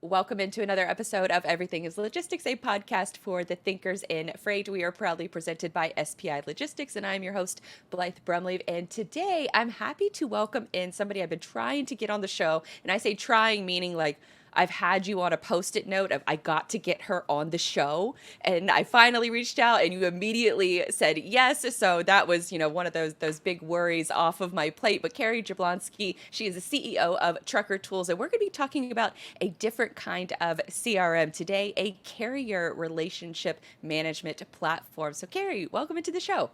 Welcome into another episode of Everything is Logistics, a podcast for the thinkers in freight. We are proudly presented by SPI Logistics, and I'm your host, Blythe Brumleve. And today I'm happy to welcome in somebody I've been trying to get on the show. And I say trying, meaning like I've had you on a post-it note of I got to get her on the show, and I finally reached out and you immediately said yes. So that was, one of those big worries off of my plate. But Kary Jablonski, she is the CEO of Trucker Tools, and we're going to be talking about a different kind of CRM today, a carrier relationship management platform. So Kary, welcome into the show.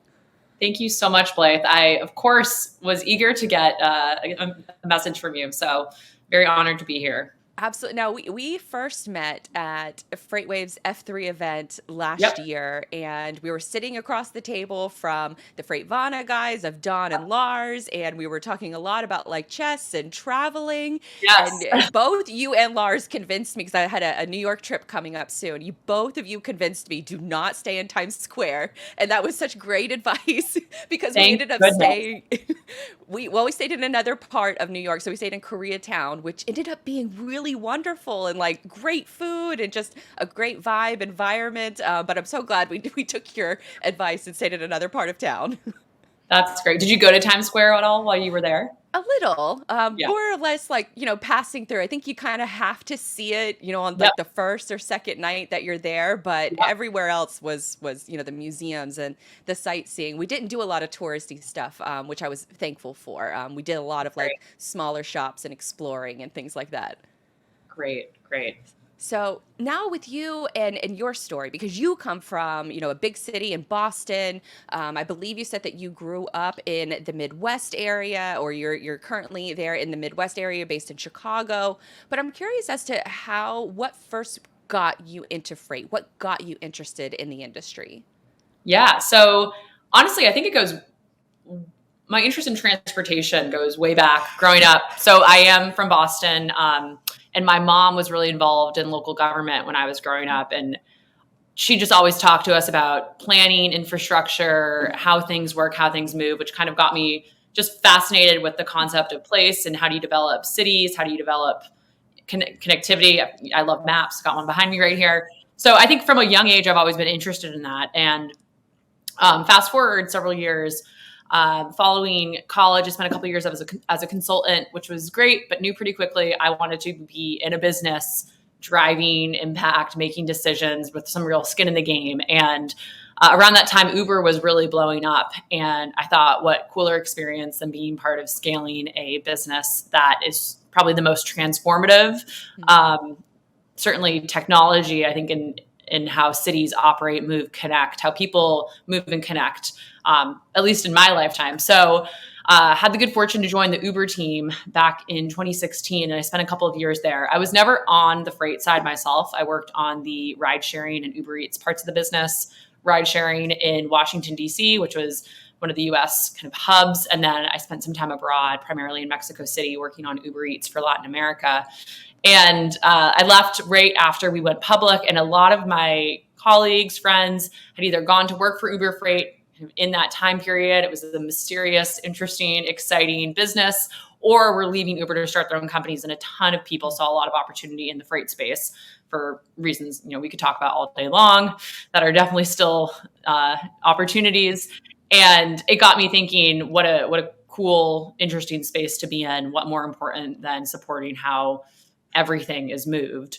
Thank you so much, Blythe. I, of course, was eager to get a message from you. So very honored to be here. Absolutely. Now, we first met at FreightWave's F3 event last year, and we were sitting across the table from the Freightvana guys of Don and Lars, and we were talking a lot about like chess and traveling. Yes. And both you and Lars convinced me, because I had a New York trip coming up soon. Both of you convinced me, do not stay in Times Square. And that was such great advice because we ended up staying. We stayed in another part of New York. So we stayed in Koreatown, which ended up being really wonderful and like great food and just a great vibe environment. But I'm so glad we took your advice and stayed in another part of town. That's great. Did you go to Times Square at all while you were there? A little, more or less like, passing through. I think you kind of have to see it, on like the first or second night that you're there, but everywhere else was, the museums and the sightseeing. We didn't do a lot of touristy stuff, which I was thankful for. We did a lot of like smaller shops and exploring and things like that. Great. So now with you and your story, because you come from, a big city in Boston. I believe you said that you grew up in the Midwest area, or you're currently there in the Midwest area based in Chicago. But I'm curious as to what first got you into freight? What got you interested in the industry? Yeah. So honestly, I think my interest in transportation goes way back growing up. So I am from Boston. And my mom was really involved in local government when I was growing up. And she just always talked to us about planning, infrastructure, how things work, how things move, which kind of got me just fascinated with the concept of place and how do you develop cities? How do you develop connectivity? I love maps, got one behind me right here. So I think from a young age, I've always been interested in that. And fast forward several years, following college, I spent a couple of years as a consultant, which was great, but knew pretty quickly I wanted to be in a business, driving impact, making decisions with some real skin in the game. And around that time, Uber was really blowing up. And I thought, what cooler experience than being part of scaling a business that is probably the most transformative. Certainly technology, I think, in how cities operate, move, connect, how people move and connect, at least in my lifetime. So had the good fortune to join the Uber team back in 2016, and I spent a couple of years there. I was never on the freight side myself. I worked on the ride sharing and Uber Eats parts of the business, ride sharing in Washington, D.C., which was one of the U.S. kind of hubs. And then I spent some time abroad, primarily in Mexico City, working on Uber Eats for Latin America. And I left right after we went public, and a lot of my colleagues, friends had either gone to work for Uber Freight in that time period. It was a mysterious, interesting, exciting business, or were leaving Uber to start their own companies. And a ton of people saw a lot of opportunity in the freight space for reasons, we could talk about all day long, that are definitely still opportunities. And it got me thinking, what a cool, interesting space to be in. What more important than supporting how everything is moved.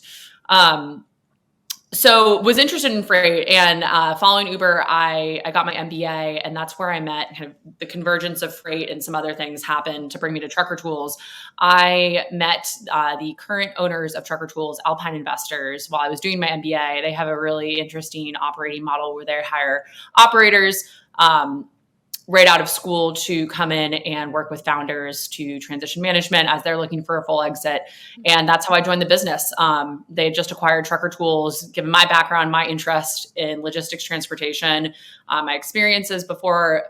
So was interested in freight, and following Uber, I got my MBA, and that's where I met kind of the convergence of freight, and some other things happened to bring me to Trucker Tools. I met the current owners of Trucker Tools, Alpine Investors, while I was doing my MBA. They have a really interesting operating model where they hire operators right out of school to come in and work with founders to transition management as they're looking for a full exit. And that's how I joined the business. They had just acquired Trucker Tools. Given my background, my interest in logistics, transportation, my experiences before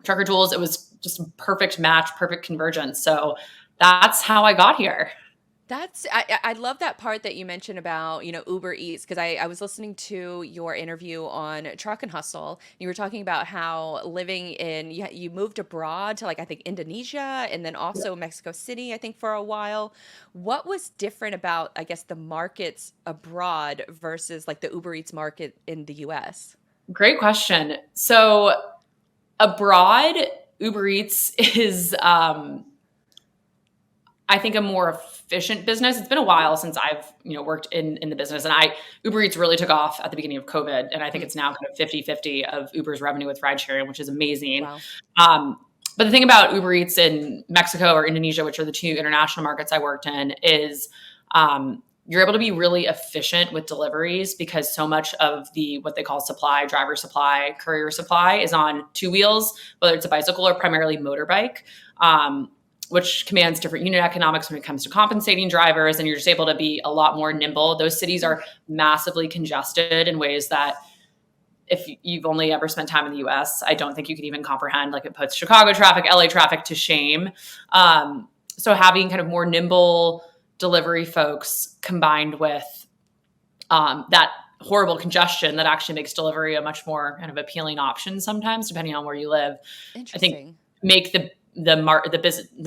Trucker Tools, it was just a perfect match, perfect convergence. So that's how I got here. I love that part that you mentioned about, Uber Eats, because I was listening to your interview on Truck and Hustle. You were talking about how living you moved abroad to, like, I think Indonesia and then also Mexico City, I think, for a while. What was different about, I guess, the markets abroad versus like the Uber Eats market in the US? Great question. So abroad, Uber Eats is, I think, a more efficient business. It's been a while since I've, worked in the business, and Uber Eats really took off at the beginning of COVID. And I think Mm, it's now kind of 50-50 of Uber's revenue with ride sharing, which is amazing. wow. Um, but the thing about Uber Eats in Mexico or Indonesia, which are the two international markets I worked in, is you're able to be really efficient with deliveries because so much of what they call supply, driver supply, courier supply is on two wheels, whether it's a bicycle or primarily motorbike. Which commands different unit economics when it comes to compensating drivers, and you're just able to be a lot more nimble. Those cities are massively congested in ways that, if you've only ever spent time in the US, I don't think you could even comprehend. Like, it puts Chicago traffic, LA traffic to shame. So having kind of more nimble delivery folks combined with that horrible congestion that actually makes delivery a much more kind of appealing option sometimes, depending on where you live, I think Interesting. make the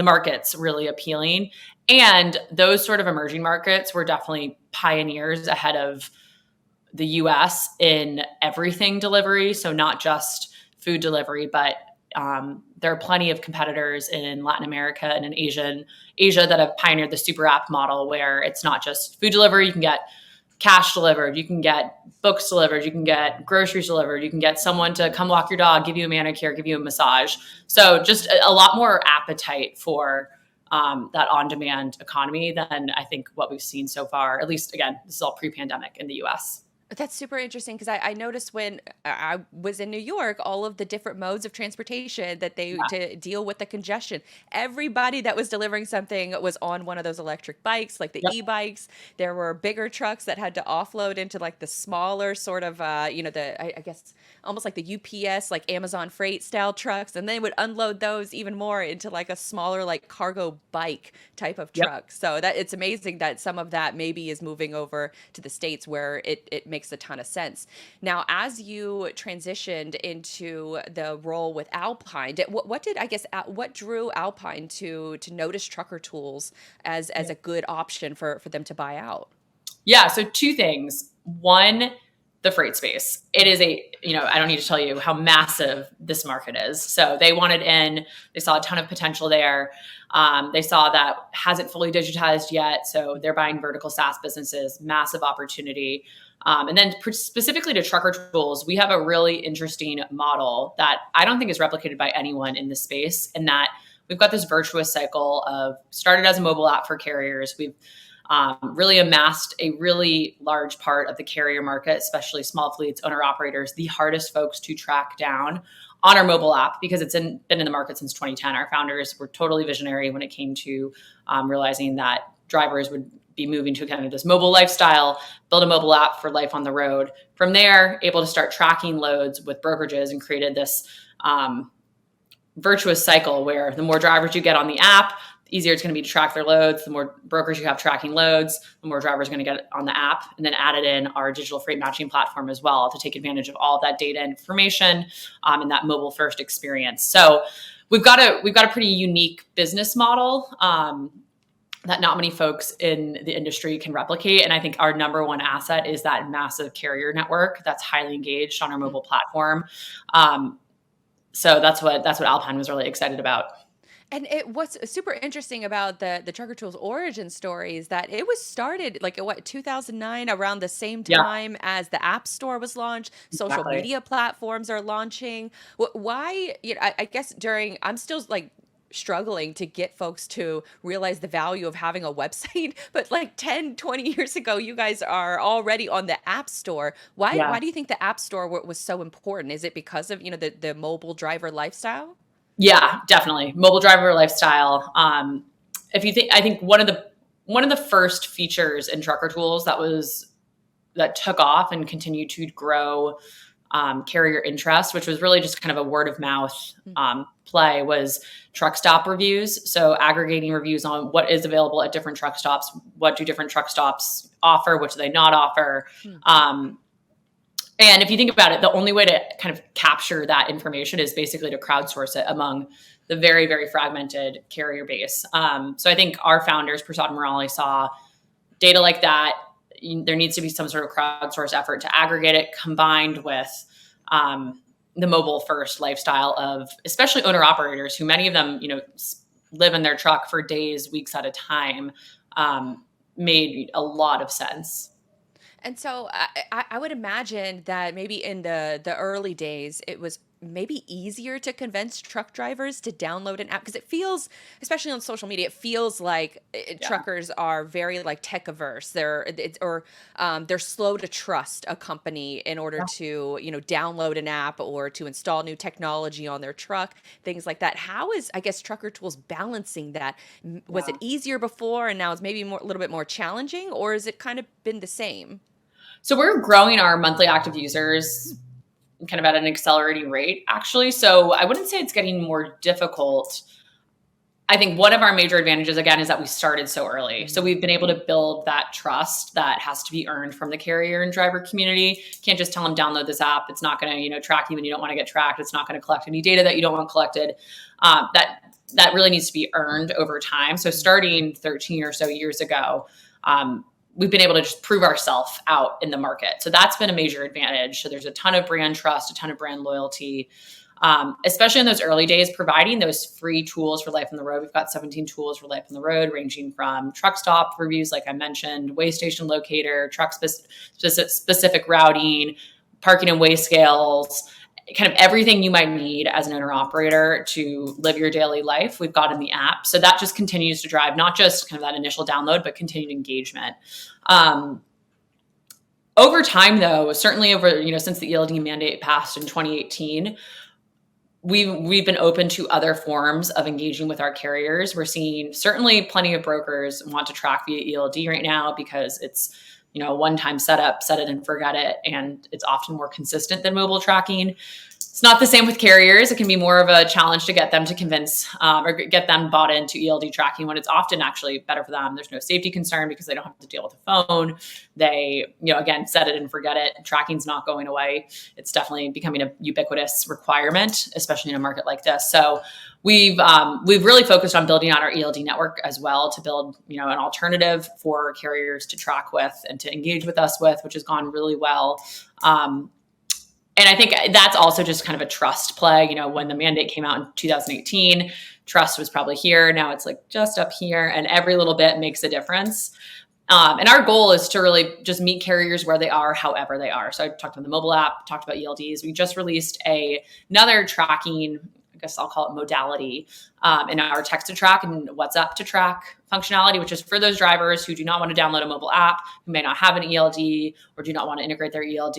markets really appealing. And those sort of emerging markets were definitely pioneers ahead of the US in everything delivery. So not just food delivery, but there are plenty of competitors in Latin America and in Asia that have pioneered the super app model, where it's not just food delivery. You can get cash delivered, you can get books delivered, you can get groceries delivered, you can get someone to come walk your dog, give you a manicure, give you a massage. So just a lot more appetite for that on-demand economy than I think what we've seen so far. At least, again, this is all pre-pandemic in the US. That's super interesting because I noticed when I was in New York, all of the different modes of transportation that they Yeah. to deal with the congestion. Everybody that was delivering something was on one of those electric bikes, like the Yep. e-bikes. There were bigger trucks that had to offload into like the smaller sort of, I guess almost like the UPS, like Amazon freight style trucks, and they would unload those even more into like a smaller, like cargo bike type of Yep. truck. So that it's amazing that some of that maybe is moving over to the States where it makes a ton of sense. Now, as you transitioned into the role with Alpine, what drew Alpine to notice trucker tools as a good option for them to buy out? Yeah. So two things. One, the freight space. It is I don't need to tell you how massive this market is. So they wanted in, they saw a ton of potential there. They saw that hasn't fully digitized yet. So they're buying vertical SaaS businesses, massive opportunity. And then specifically to trucker tools, we have a really interesting model that I don't think is replicated by anyone in this space, in that we've got this virtuous cycle of started as a mobile app for carriers. We've really amassed a really large part of the carrier market, especially small fleets, owner operators, the hardest folks to track down on our mobile app because it's been in the market since 2010. Our founders were totally visionary when it came to realizing that drivers would be moving to kind of this mobile lifestyle, build a mobile app for life on the road. From there, able to start tracking loads with brokerages, and created this virtuous cycle where the more drivers you get on the app, the easier it's going to be to track their loads. The more brokers you have tracking loads, the more drivers are going to get on the app. And then added in our digital freight matching platform as well to take advantage of all of that data and information and that mobile first experience. So we've got a pretty unique business model that not many folks in the industry can replicate. And I think our number one asset is that massive carrier network that's highly engaged on our mobile platform. So that's what Alpine was really excited about. And what's super interesting about the Trucker Tools origin story is that it was started like in 2009, around the same Yeah, time as the App Store was launched. Social exactly. media platforms are launching. Why? I guess I'm still like struggling to get folks to realize the value of having a website, but like 10, 20 years ago you guys are already on the App Store. Why Yeah. why do you think the App Store was so important? Is it because of the mobile driver lifestyle? Yeah, definitely. Mobile driver lifestyle. I think one of the first features in trucker tools that took off and continued to grow carrier interest, which was really just kind of a word of mouth play, was truck stop reviews. So aggregating reviews on what is available at different truck stops, what do different truck stops offer, which do they not offer. And if you think about it, the only way to kind of capture that information is basically to crowdsource it among the very, very fragmented carrier base. So I think our founders, Prasad and Murali, saw data like that. There needs to be some sort of crowdsource effort to aggregate it, combined with the mobile first lifestyle of especially owner operators, who many of them, live in their truck for days, weeks at a time, made a lot of sense. And so I would imagine that maybe in the early days, it was maybe easier to convince truck drivers to download an app, because it feels, especially on social media, it feels like truckers are very like tech averse. They're slow to trust a company in order to download an app or to install new technology on their truck, things like that. How is, I guess, Trucker Tools balancing that? Was it easier before and now it's maybe a little bit more challenging, or has it kind of been the same? So we're growing our monthly active users kind of at an accelerating rate, actually. So I wouldn't say it's getting more difficult. I think one of our major advantages, again, is that we started so early. So we've been able to build that trust that has to be earned from the carrier and driver community. You can't just tell them, download this app. It's not going to, track you when you don't want to get tracked. It's not going to collect any data that you don't want collected. That really needs to be earned over time. So starting 13 or so years ago, we've been able to just prove ourselves out in the market. So that's been a major advantage. So there's a ton of brand trust, a ton of brand loyalty, especially in those early days, providing those free tools for life on the road. We've got 17 tools for life on the road, ranging from truck stop reviews, like I mentioned, way station locator, truck specific routing, parking and weigh scales, kind of everything you might need as an owner operator to live your daily life, we've got in the app. So that just continues to drive not just kind of that initial download, but continued engagement. Over time, though, certainly since the ELD mandate passed in 2018, we've been open to other forms of engaging with our carriers. We're seeing certainly plenty of brokers want to track via ELD right now because it's a one-time setup, set it and forget it. And it's often more consistent than mobile tracking. It's not the same with carriers. It can be more of a challenge to get them to convince or get them bought into ELD tracking, when it's often actually better for them. There's no safety concern because they don't have to deal with a phone. They, again, set it and forget it. Tracking's not going away. It's definitely becoming a ubiquitous requirement, especially in a market like this. So we've really focused on building out our ELD network as well, to build, an alternative for carriers to track with and to engage with us with, which has gone really well. And I think that's also just kind of a trust play. When the mandate came out in 2018, trust was probably here. Now it's like just up here, and every little bit makes a difference. And our goal is to really just meet carriers where they are, however they are. So I talked about the mobile app, talked about ELDs. We just released another tracking, I guess I'll call it modality, in our text to track and WhatsApp to track functionality, which is for those drivers who do not want to download a mobile app, who may not have an ELD or do not want to integrate their ELD.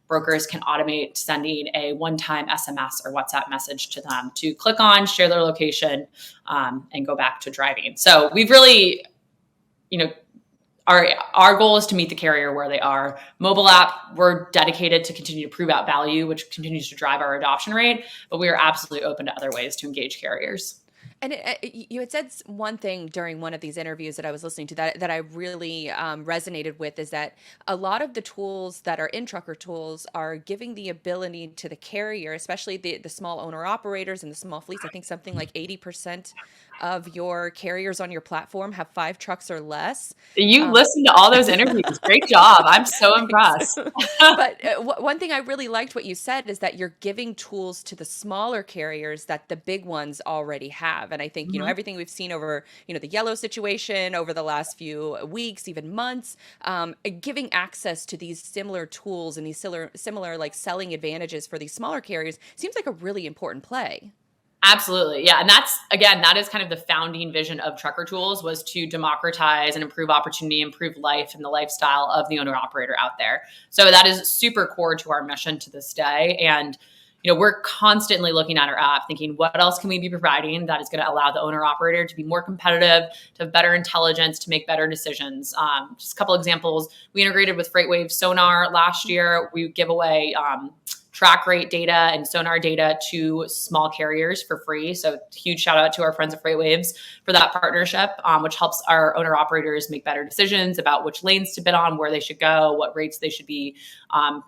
Brokers can automate sending a one-time SMS or WhatsApp message to them to click on, share their location, and go back to driving. So we've really, our goal is to meet the carrier where they are. Mobile app, we're dedicated to continue to prove out value, which continues to drive our adoption rate, but we are absolutely open to other ways to engage carriers. And you had said one thing during one of these interviews that I was listening to that I really resonated with, is that a lot of the tools that are in Trucker Tools are giving the ability to the carrier, especially the small owner operators and the small fleets. I think something like 80% of your carriers on your platform have 5 trucks or less. You listened to all those interviews. Great job. I'm so impressed. But one thing I really liked what you said is that you're giving tools to the smaller carriers that the big ones already have. And I think, everything we've seen over, the yellow situation over the last few weeks, even months, giving access to these similar tools and these similar like selling advantages for these smaller carriers seems like a really important play. Absolutely. Yeah. And that is kind of the founding vision of Trucker Tools, was to democratize and improve opportunity, improve life and the lifestyle of the owner operator out there. So that is super core to our mission to this day. And, we're constantly looking at our app thinking, what else can we be providing that is going to allow the owner operator to be more competitive, to have better intelligence, to make better decisions. Just a couple examples. We integrated with FreightWave Sonar last year. We give away track rate data and sonar data to small carriers for free. So huge shout out to our friends at FreightWaves for that partnership, which helps our owner operators make better decisions about which lanes to bid on, where they should go, what rates they should be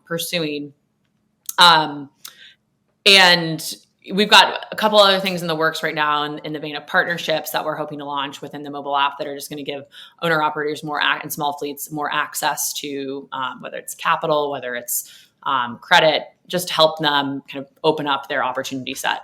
pursuing. And we've got a couple other things in the works right now in the vein of partnerships that we're hoping to launch within the mobile app that are just going to give owner operators and small fleets more access to whether it's capital, whether it's credit, just help them kind of open up their opportunity set.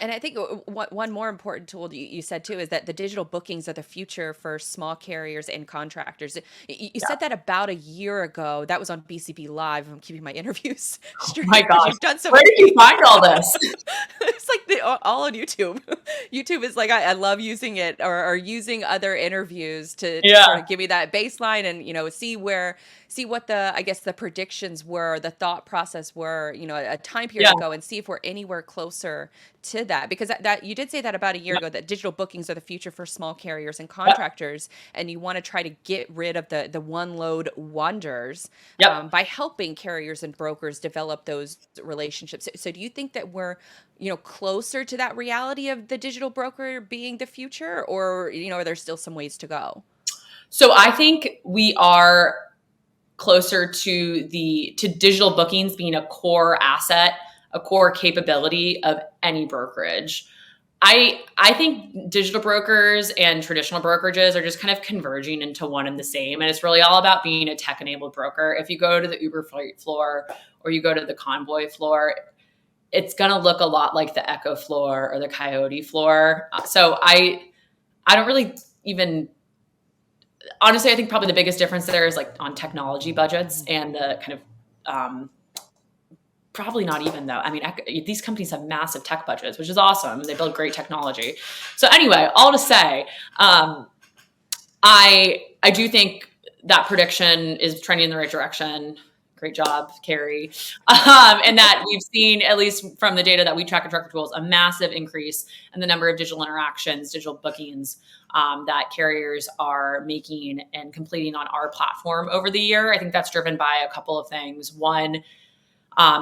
And I think one more important tool you said too is that the digital bookings are the future for small carriers and contractors. You said that about a year ago. That was on BCB Live. I'm keeping my interviews straight. Oh my gosh. You've done so Where did you find all this? It's like all on YouTube. YouTube is like, I love using it or using other interviews to sort of give me that baseline and, see what the predictions were, the thought process were, a time period ago, and see if we're anywhere closer to that. Because that you did say that about a year ago, that digital bookings are the future for small carriers and contractors, and you want to try to get rid of the one load wonders by helping carriers and brokers develop those relationships. So do you think that we're closer to that reality of the digital broker being the future, or are there still some ways to go? So I think we are closer to digital bookings being a core asset, a core capability of any brokerage. I think digital brokers and traditional brokerages are just kind of converging into one and the same. And it's really all about being a tech-enabled broker. If you go to the Uber flight floor or you go to the Convoy floor, it's going to look a lot like the Echo floor or the Coyote floor. So I don't really even... Honestly, I think probably the biggest difference there is like on technology budgets and the kind of probably not even though. I mean, these companies have massive tech budgets, which is awesome. They build great technology. So anyway, all to say, I do think that prediction is trending in the right direction. Great job, Kary. And that we've seen, at least from the data that we track at Trucker Tools, a massive increase in the number of digital interactions, digital bookings that carriers are making and completing on our platform over the year. I think that's driven by a couple of things. One,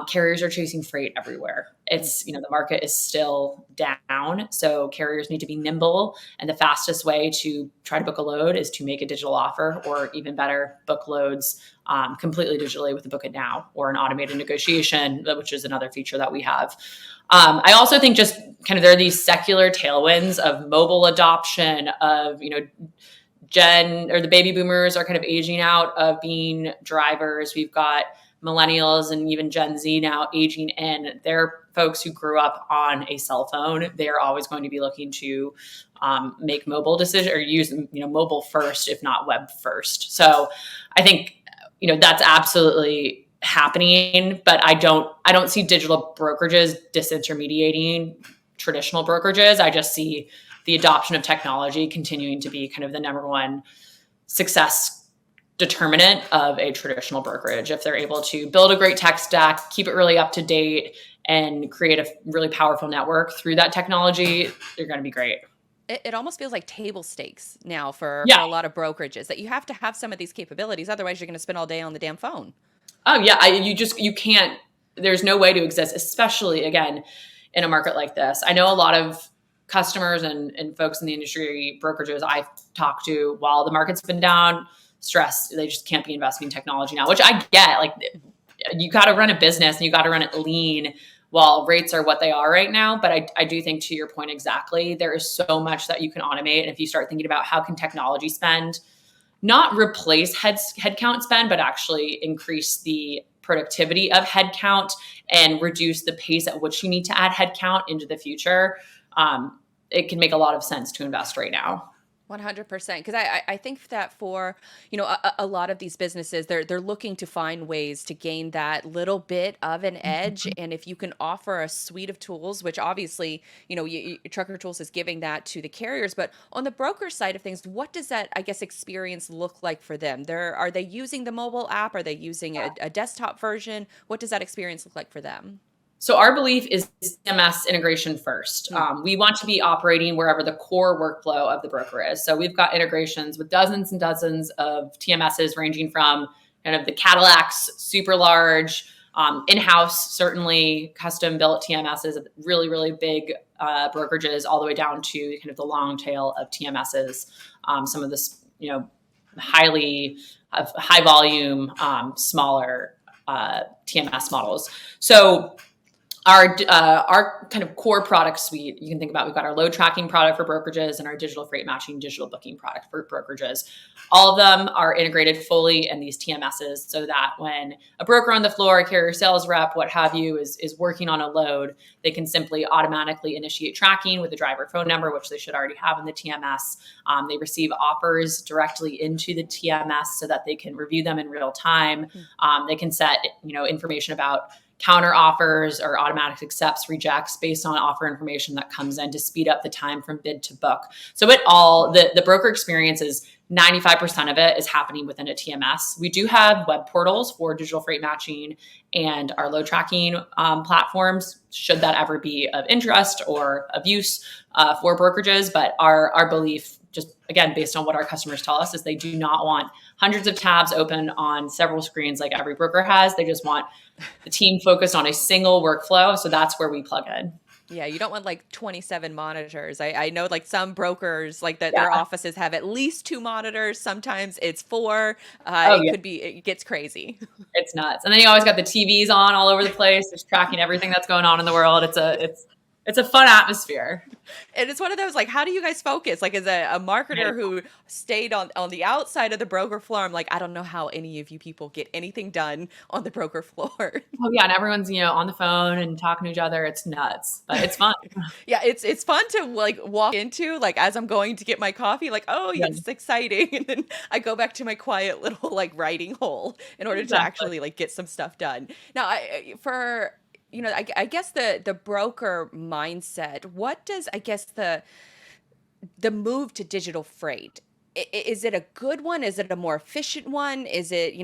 carriers are chasing freight everywhere. It's, the market is still down. So carriers need to be nimble. And the fastest way to try to book a load is to make a digital offer, or even better, book loads completely digitally with a Book It Now or an automated negotiation, which is another feature that we have. I also think just kind of there are these secular tailwinds of mobile adoption of, the baby boomers are kind of aging out of being drivers. We've got millennials and even Gen Z now aging in. They're folks who grew up on a cell phone. They're always going to be looking to make mobile decisions or use, mobile first, if not web first. So I think, that's absolutely happening, but I don't see digital brokerages disintermediating traditional brokerages. I just see the adoption of technology continuing to be kind of the number one success determinant of a traditional brokerage. If they're able to build a great tech stack, keep it really up to date, and create a really powerful network through that technology, they're going to be great. It almost feels like table stakes now for a lot of brokerages, that you have to have some of these capabilities. Otherwise, you're going to spend all day on the damn phone. Oh, yeah. You can't. There's no way to exist, especially, again, in a market like this. I know a lot of customers and folks in the industry, brokerages I've talked to, while the market's been down, stressed, they just can't be investing in technology now, which I get. Like, you got to run a business and you got to run it lean while rates are what they are right now. But I do think, to your point exactly, there is so much that you can automate. And if you start thinking about how can technology spend, not replace headcount spend, but actually increase the productivity of headcount and reduce the pace at which you need to add headcount into the future, it can make a lot of sense to invest right now. 100%. Because I think that for, a lot of these businesses, they're looking to find ways to gain that little bit of an edge. And if you can offer a suite of tools, which obviously, Trucker Tools is giving that to the carriers, but on the broker side of things, what does that, experience look like for them? Are they using the mobile app? Are they using a desktop version? What does that experience look like for them? So our belief is TMS integration first. We want to be operating wherever the core workflow of the broker is. So we've got integrations with dozens and dozens of TMSs, ranging from kind of the Cadillacs, super large, In-house, certainly custom built TMSs, really, really big brokerages, all the way down to kind of the long tail of TMSs. Some of this, high volume, smaller TMS models. So our kind of core product suite, you can think about, we've got our load tracking product for brokerages and our digital freight matching, digital booking product for brokerages. All of them are integrated fully in these TMSs so that when a broker on the floor, a carrier sales rep, what have you, is working on a load, they can simply automatically initiate tracking with the driver phone number, which they should already have in the TMS. They receive offers directly into the TMS so that they can review them in real time. They can set, information about counter offers or automatic accepts, rejects based on offer information that comes in to speed up the time from bid to book. So the broker experience is 95% of it is happening within a TMS. We do have web portals for digital freight matching and our load tracking platforms, should that ever be of interest or of use for brokerages. But our belief, just again, based on what our customers tell us, is they do not want hundreds of tabs open on several screens like every broker has. They just want the team focused on a single workflow. So that's where we plug in. Yeah, you don't want like 27 monitors. I know like some brokers like that their offices have at least 2 monitors. Sometimes it's 4. It gets crazy. It's nuts. And then you always got the TVs on all over the place, just tracking everything that's going on in the world. It's a fun atmosphere. And it's one of those, like, how do you guys focus? Like, as a marketer who stayed on the outside of the broker floor, I'm like, I don't know how any of you people get anything done on the broker floor. Oh yeah, and everyone's, on the phone and talking to each other. It's nuts, but it's fun. Yeah, it's fun to like walk into, like, as I'm going to get my coffee, like, oh, yeah, it's exciting. And then I go back to my quiet little like writing hole in order to actually like get some stuff done. Now, I guess the broker mindset, what does, I guess, the move to digital freight, is it a good one? Is it a more efficient one? Is it,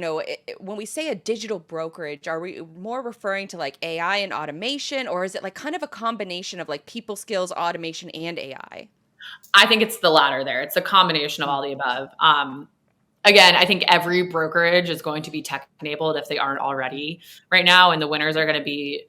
when we say a digital brokerage, are we more referring to like AI and automation, or is it like kind of a combination of like people skills, automation, and AI? I think it's the latter there. It's a combination of all the above. Again, I think every brokerage is going to be tech enabled if they aren't already right now. And the winners are going to be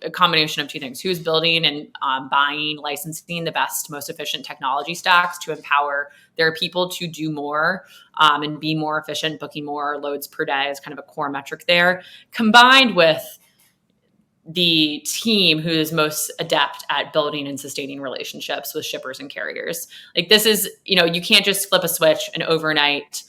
a combination of 2 things: who's building and buying, licensing the best, most efficient technology stacks to empower their people to do more and be more efficient, booking more loads per day is kind of a core metric there, combined with the team who is most adept at building and sustaining relationships with shippers and carriers. Like, this is, you can't just flip a switch and overnight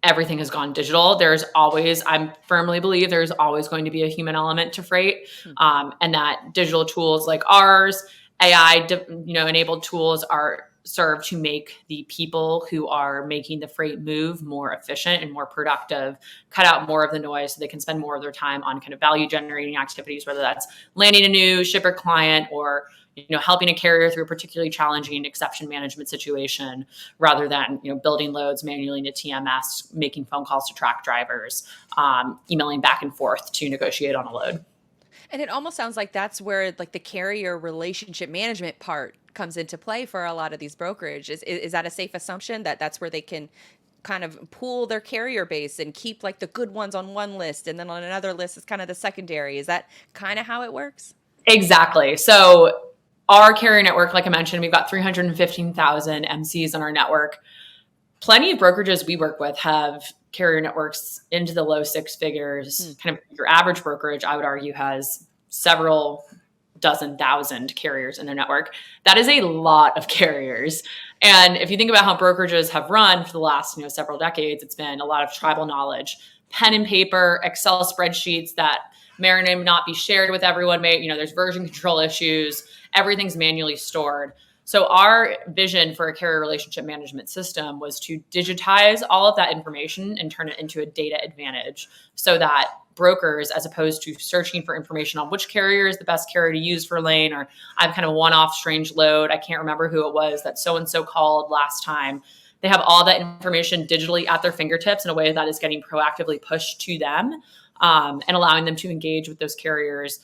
everything has gone digital. I firmly believe there's always going to be a human element to freight. And that digital tools like ours, AI, enabled tools are serve to make the people who are making the freight move more efficient and more productive, cut out more of the noise so they can spend more of their time on kind of value generating activities, whether that's landing a new shipper client or helping a carrier through a particularly challenging exception management situation, rather than, building loads manually into TMS, making phone calls to track drivers, emailing back and forth to negotiate on a load. And it almost sounds like that's where like the carrier relationship management part comes into play for a lot of these brokerages. Is that a safe assumption that that's where they can kind of pool their carrier base and keep like the good ones on one list, and then on another list is kind of the secondary? Is that kind of how it works? Exactly. So our carrier network, like I mentioned, we've got 315,000 MCs on our network. Plenty of brokerages we work with have carrier networks into the low 6 figures. Kind of your average brokerage, I would argue, has several dozen thousand carriers in their network. That is a lot of carriers. And if you think about how brokerages have run for the last, several decades, it's been a lot of tribal knowledge, pen and paper, Excel spreadsheets that may or may not be shared with everyone. There's version control issues. Everything's manually stored. So our vision for a carrier relationship management system was to digitize all of that information and turn it into a data advantage, so that brokers, as opposed to searching for information on which carrier is the best carrier to use for lane, or I'm kind of one-off strange load, I can't remember who it was that so-and-so called last time, they have all that information digitally at their fingertips in a way that is getting proactively pushed to them, and allowing them to engage with those carriers,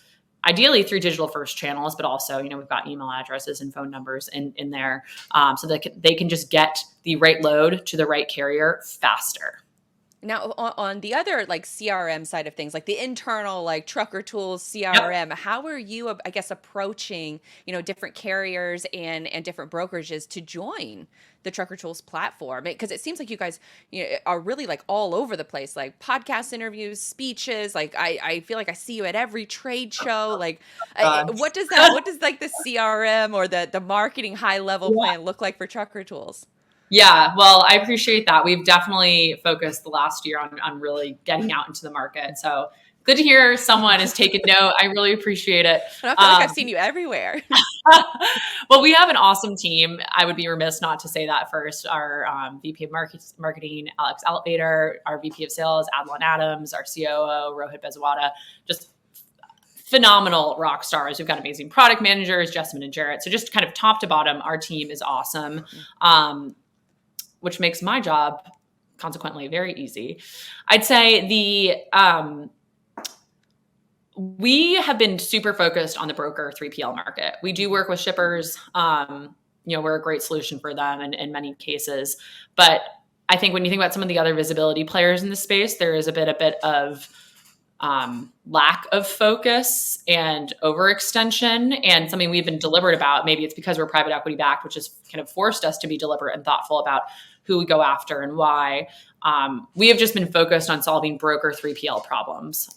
ideally through digital first channels, but also, we've got email addresses and phone numbers in there, so that they can just get the right load to the right carrier faster. Now, on the other like CRM side of things, like the internal like Trucker Tools Yep. CRM, how are you, I guess, approaching, different carriers and different brokerages to join the Trucker Tools platform? Because it seems like you guys, are really like all over the place, like podcast interviews, speeches. Like I feel like I see you at every trade show. Like, Uh, what does like the CRM or the marketing high level yeah. plan look like for Trucker Tools? Yeah, well, I appreciate that. We've definitely focused the last year on really getting out into the market. So good to hear someone has taken note. I really appreciate it. And I feel like I've Um, seen you everywhere. well, we have an awesome team. I would be remiss not to say that first. Our VP of Marketing, Alex Elevator, our VP of Sales, Adlon Adams, our COO, Rohit Bezwada, just phenomenal rock stars. We've got amazing product managers, Jessamine and Jarrett. So just kind of top to bottom, our team is awesome. Which makes my job consequently very easy. I'd say we have been super focused on the broker 3PL market. We do work with shippers. We're a great solution for them in many cases. But I think when you think about some of the other visibility players in the space, there is a bit of lack of focus and overextension, and something we've been deliberate about. Maybe it's because we're private equity backed, which has kind of forced us to be deliberate and thoughtful about who we go after and why. We have just been focused on solving broker 3PL problems.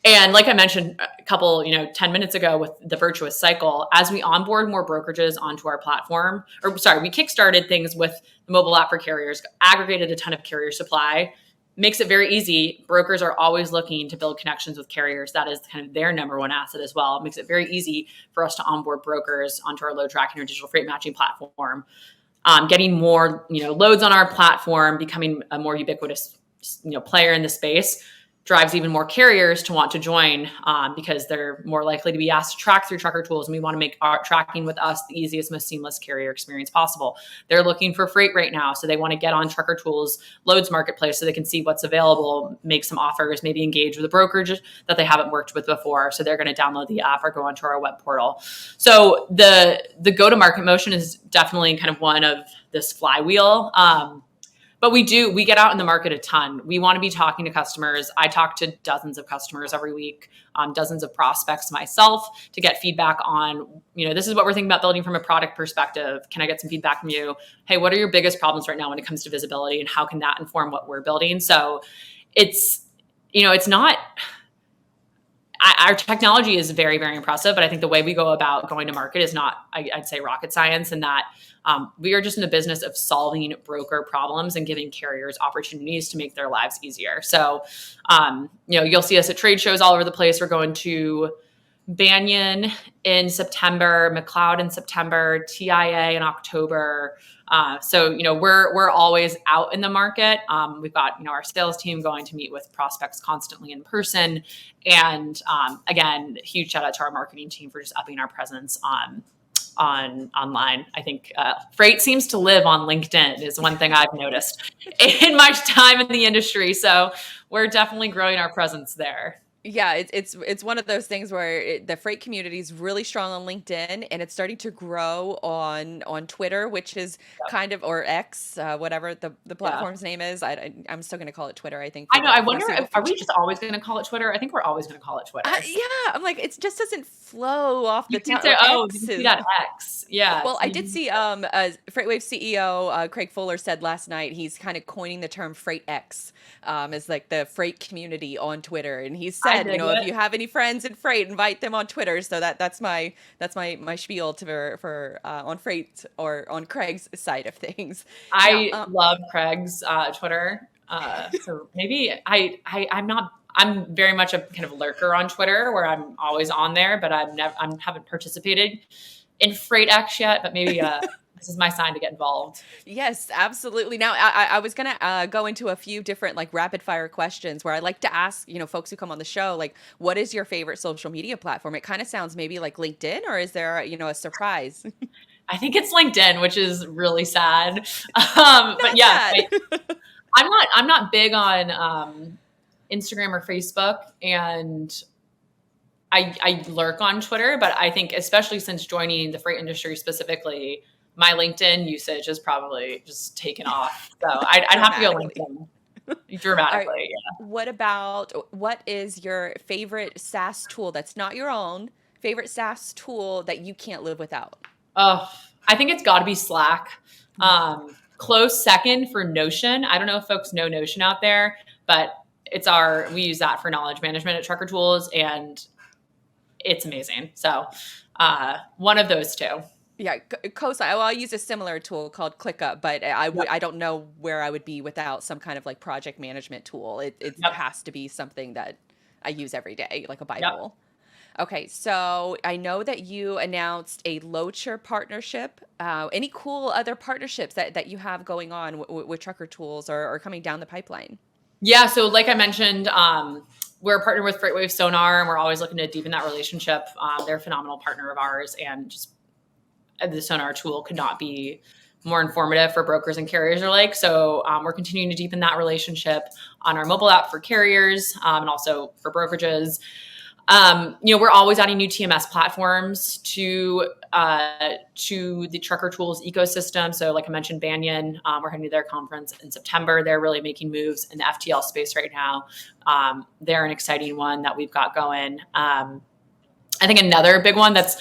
And like I mentioned a couple, 10 minutes ago with the virtuous cycle, as we onboard more brokerages onto our platform, we kickstarted things with the mobile app for carriers, aggregated a ton of carrier supply, makes it very easy. Brokers are always looking to build connections with carriers. That is kind of their number one asset as well. It makes it very easy for us to onboard brokers onto our load tracking or digital freight matching platform. Getting more, loads on our platform, becoming a more ubiquitous, player in the space drives even more carriers to want to join because they're more likely to be asked to track through Trucker Tools. And we want to make our tracking with us the easiest, most seamless carrier experience possible. They're looking for freight right now. So they want to get on Trucker Tools loads marketplace so they can see what's available, make some offers, maybe engage with a brokerage that they haven't worked with before. So they're going to download the app or go onto our web portal. So the go-to-market motion is definitely kind of one of this flywheel. But we get out in the market a ton. We want to be talking to customers. I talk to dozens of customers every week, dozens of prospects myself to get feedback on, this is what we're thinking about building from a product perspective. Can I get some feedback from you? Hey, what are your biggest problems right now when it comes to visibility, and how can that inform what we're building? So it's not, our technology is very, very impressive, but I think the way we go about going to market is not, I'd say, rocket science, and that we are just in the business of solving broker problems and giving carriers opportunities to make their lives easier. So, you'll see us at trade shows all over the place. We're going to Banyan in September, McLeod in September, TIA in October. So we're always out in the market. We've got our sales team going to meet with prospects constantly in person, and again, huge shout out to our marketing team for just upping our presence online. I think freight seems to live on LinkedIn is one thing I've noticed in my time in the industry. So we're definitely growing our presence there. Yeah, it's one of those things where the freight community is really strong on LinkedIn, and it's starting to grow on Twitter, which is kind of, or X, whatever the platform's name is. I'm still going to call it Twitter, I think, I for know. the I wonder, foreseeable are we future. just always going to call it Twitter? I think we're always going to call it Twitter. Yeah, I'm like, it just doesn't flow off the You can tongue. say, oh, X did you see is. that X? Yeah. Well, I did see Freightwave CEO Craig Fuller said last night he's kind of coining the term Freight X as like the freight community on Twitter, and he I said, dig if it. you have any friends in freight, invite them on Twitter. So that's my spiel for on freight or on Craig's side of things. Now, I love Craig's Twitter. So maybe I'm very much a kind of lurker on Twitter where I'm always on there, but I haven't participated in Freight X yet, but maybe this is my sign to get involved. yes, absolutely. Now, I was gonna go into a few different like rapid fire questions where I like to ask, folks who come on the show, like, what is your favorite social media platform? It kind of sounds maybe like LinkedIn, or is there, a surprise? I think it's LinkedIn, which is really sad. But Not yeah, sad. I'm not big on Instagram or Facebook, and I lurk on Twitter, but I think especially since joining the freight industry specifically, my LinkedIn usage is probably just taken off. So I'd have to go LinkedIn All right. dramatically. Yeah. What is your favorite SaaS tool that's not your own, favorite SaaS tool that you can't live without? Oh, I think it's got to be Slack. Close second for Notion. I don't know if folks know Notion out there, but we use that for knowledge management at Trucker Tools, and it's amazing. So one of those two. Yeah, Cosi. Well, I use a similar tool called ClickUp, but Yep. I don't know where I would be without some kind of like project management tool. It Yep. has to be something that I use every day, like a Yep. Bible. Okay, so I know that you announced a Loacher partnership. Any cool other partnerships that you have going on with Trucker Tools or coming down the pipeline? Yeah. So like I mentioned, we're partnered with FreightWave Sonar, and we're always looking to deepen that relationship. They're a phenomenal partner of ours, and just the Sonar tool could not be more informative for brokers and carriers alike. So we're continuing to deepen that relationship on our mobile app for carriers, and also for brokerages. We're always adding new TMS platforms to the Trucker Tools ecosystem. So like I mentioned, Banyan, we're heading to their conference in September. They're really making moves in the FTL space right now. They're an exciting one that we've got going. I think another big one that's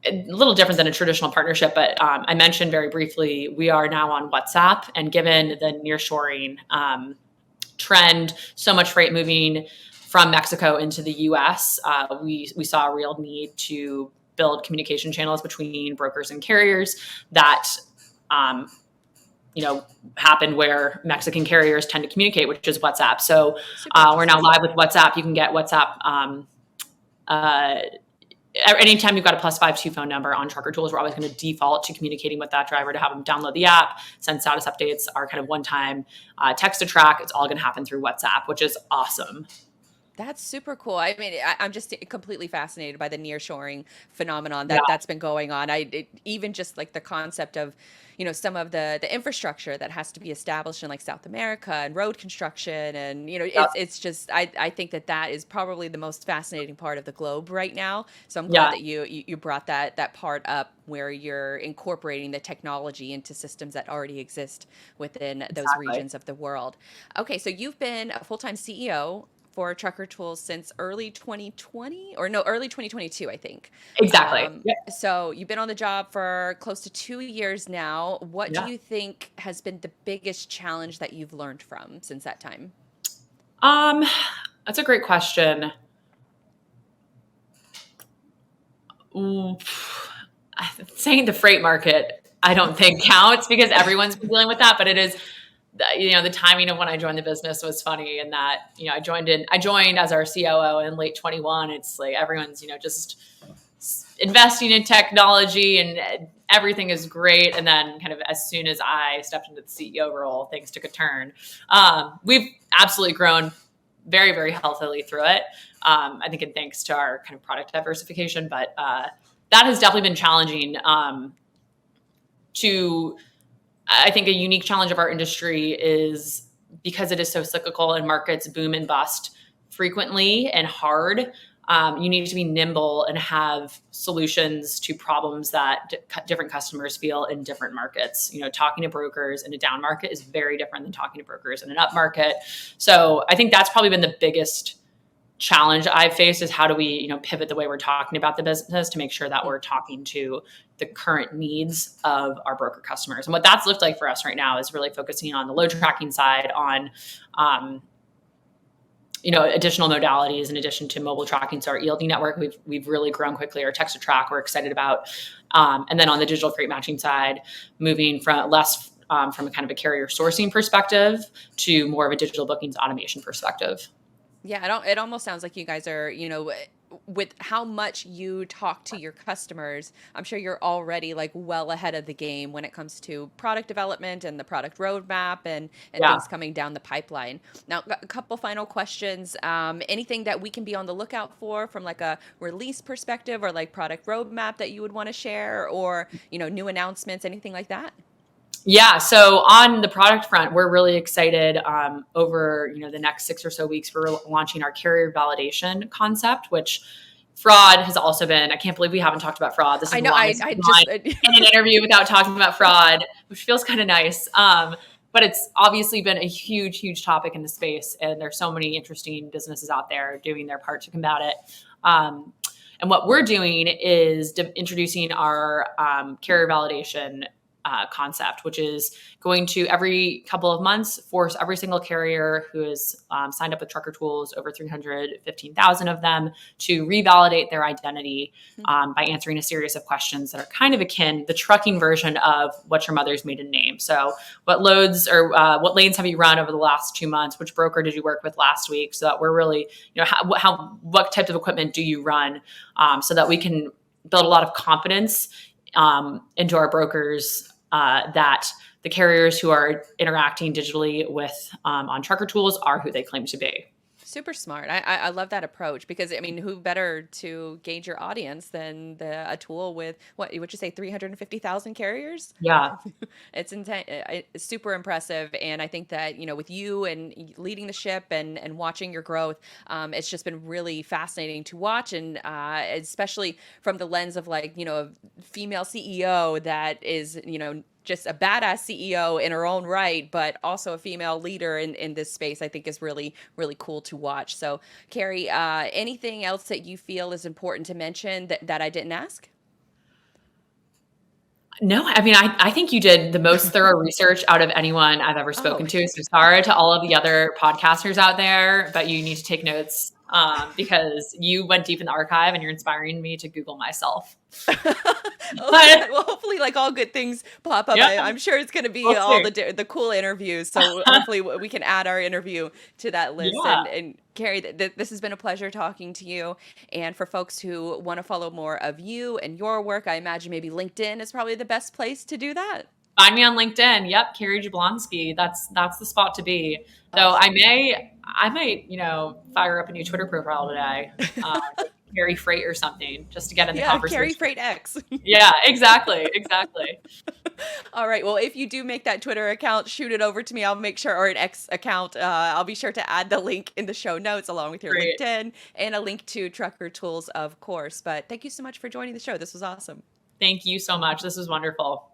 a little different than a traditional partnership, but I mentioned very briefly, we are now on WhatsApp, and given the nearshoring trend, so much freight moving from Mexico into the US, we saw a real need to build communication channels between brokers and carriers that happened where Mexican carriers tend to communicate, which is WhatsApp. So we're now live with WhatsApp. You can get WhatsApp anytime you've got a +52 phone number on Trucker Tools. We're always going to default to communicating with that driver to have them download the app, send status updates, our kind of one-time text to track. It's all going to happen through WhatsApp, which is awesome. That's super cool. I mean, I'm just completely fascinated by the nearshoring phenomenon Yeah. that's been going on. Even just like the concept of, some of the infrastructure that has to be established in like South America and road construction, and it's just I think that is probably the most fascinating part of the globe right now. So I'm glad that you brought that part up where you're incorporating the technology into systems that already exist within those regions of the world. Okay, so you've been a full-time CEO for Trucker Tools since early 2020, or no, early 2022, I think. Exactly. So you've been on the job for close to 2 years now. What do Yeah. you think has been the biggest challenge that you've learned from since that time? That's a great question. Saying the freight market, I don't think counts because everyone's been dealing with that, but it is, the timing of when I joined the business was funny in that, I joined as our COO in late 21. It's like everyone's, just investing in technology and everything is great. And then kind of as soon as I stepped into the CEO role, things took a turn. We've absolutely grown very, very healthily through it. I think, and thanks to our kind of product diversification, but that has definitely been challenging. I think a unique challenge of our industry is because it is so cyclical and markets boom and bust frequently and hard. You need to be nimble and have solutions to problems that different customers feel in different markets. Talking to brokers in a down market is very different than talking to brokers in an up market. So I think that's probably been the biggest challenge I've faced is how do we, pivot the way we're talking about the business to make sure that we're talking to the current needs of our broker customers. And what that's looked like for us right now is really focusing on the load tracking side, on additional modalities in addition to mobile tracking. So our ELD network, we've really grown quickly. Our text to track, we're excited about. And then on the digital freight matching side, moving from less from a kind of a carrier sourcing perspective to more of a digital bookings automation perspective. Yeah, it almost sounds like you guys are, with how much you talk to your customers, I'm sure you're already like well ahead of the game when it comes to product development and the product roadmap and things coming down the pipeline. Now, a couple final questions. Anything that we can be on the lookout for from like a release perspective or like product roadmap that you would want to share, or, new announcements, anything like that? Yeah. So on the product front, we're really excited. Over the next 6 or so weeks, we're launching our carrier validation concept, which Fraud has also been, I can't believe we haven't talked about fraud. This is I the know. longest I we've just gone in an interview without talking about fraud, which feels kind of nice. But it's obviously been a huge, huge topic in the space. And there's so many interesting businesses out there doing their part to combat it. And what we're doing is introducing our carrier validation concept, which is going to every couple of months force every single carrier who is signed up with Trucker Tools, over 315,000 of them, to revalidate their identity by answering a series of questions that are kind of akin the trucking version of what's your mother's maiden name. So what loads or what lanes have you run over the last 2 months? Which broker did you work with last week? So that we're really, what type of equipment do you run? So that we can build a lot of confidence into our brokers that the carriers who are interacting digitally with on Trucker Tools are who they claim to be. Super smart. I love that approach because, I mean, who better to gauge your audience than a tool with, what would you say, 350,000 carriers? Yeah. It's super impressive. And I think that, with you and leading the ship and watching your growth, it's just been really fascinating to watch. And especially from the lens of a female CEO that is, just a badass CEO in her own right, but also a female leader in this space, I think is really, really cool to watch. So, Kary, anything else that you feel is important to mention that I didn't ask? No, I mean, I think you did the most thorough research out of anyone I've ever spoken Oh, to. So sorry to all of the other podcasters out there, but you need to take notes because you went deep in the archive and you're inspiring me to Google myself. But well, hopefully, all good things pop up. yeah, I'm sure it's going to be we'll all see. the cool interviews. So hopefully, we can add our interview to that list. Yeah. And Kary, this has been a pleasure talking to you. And for folks who want to follow more of you and your work, I imagine maybe LinkedIn is probably the best place to do that. Find me on LinkedIn. Yep, Kary Jablonski. That's the spot to be. Though Awesome. I might, fire up a new Twitter profile today, Kary Freight or something, just to get in the Yeah, Kary conversation. Freight X. Yeah, exactly. All right. Well, if you do make that Twitter account, shoot it over to me. I'll make sure, or an X account. I'll be sure to add the link in the show notes along with your Great. LinkedIn and a link to Trucker Tools, of course. But thank you so much for joining the show. This was awesome. Thank you so much. This was wonderful.